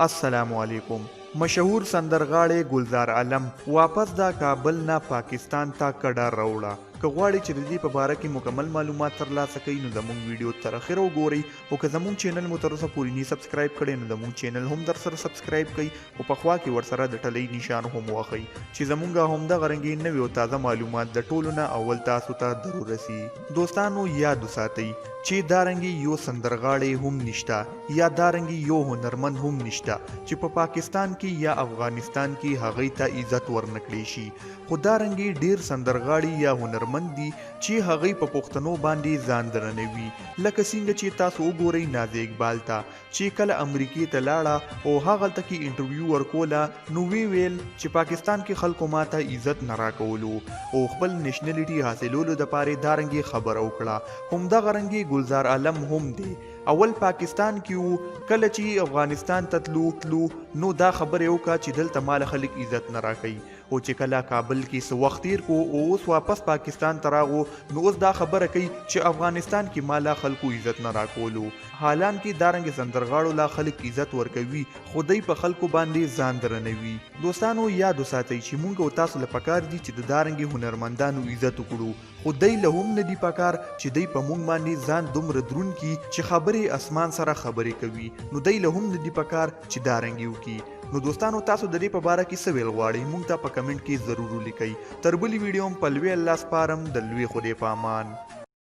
السلام علیکم. مشهور سندرغاړی ګلزار عالم واپس دا کابل نه پاکستان ته کډه راوړه. که غواړئ چې د دې په باره کې مکمل معلومات ترلاسه کړئ نو زموږ ویډیو تر اخره وګورئ، او که زموږ چینل مو تر اوسه پورې نه سبسکرایب کړی نو زموږ چینل هم در سره سبسکرایب کړئ او په خوا کې ورسره د ټلۍ نشان هم واخلئ چې زموږ همدغه رنګې نوې او تازه معلومات د ټولو نه اول تاسو ته ضرور رسي. دوستانو یاد وساتئ چې دارنګي یو سندرغاړی هم نشته یا دارنګي یو هنرمند هم نشته چې په پاکستان کې یا افغانستان کې هغې ته عزت ورنکړی شي، خو دارنګي ډیر سندرغاړي یا هنرمند دي چې هغې په پښتنو باندې ځان درنوي، لکه څنګه چې تاسو وګورئ ناز اقبال ته چې کله امریکې ته لاړه او هغلته کې انټرویو ورکوله نو وی ویل چې پاکستان کې خلکو ماته عزت نه راکولو او خپل نېشنلټي حاصلولو دپاره دارنګي خبره وکړه. همدغه رنګي ګلزار عالم هم دی اول پاکستان کې وو، کله چې افغانستان ته تلو نو دا خبره وکړه چې دلته مال خلک عزت نه راکوي، او چې کله کابل کې څه وخت تیر کو او اوس واپس پاکستان ته راغو نو اوس دا خبره کوي چې افغانستان کې مالا خلکو عزت نه راکولو. حالان کې دارنګ سندرغاړو لا خلک عزت ورکوي خو دوی په خلکو باندې ځان درنوي. دوستانو یاد وساتئ چې مونږ او تاسو له پکار دي چې د دارنګ هنرمندانو عزت وکړو، خو دوی له هم نه دي پکار چې دوی په مونږ باندې ځان دومره دروند کي چې خبرې اسمان سره خبرې کوي، نو دوی له هم نه دي پکار چې دارنګ وکړي. نو دوستانو تاسو د دې په باره کې څه ویل غواړئ مونږ ته په کمنټ کې ضرور ولیکئ. تر بلې ویډیو هم په لوی الله سپارم، د لوی خدای په امان.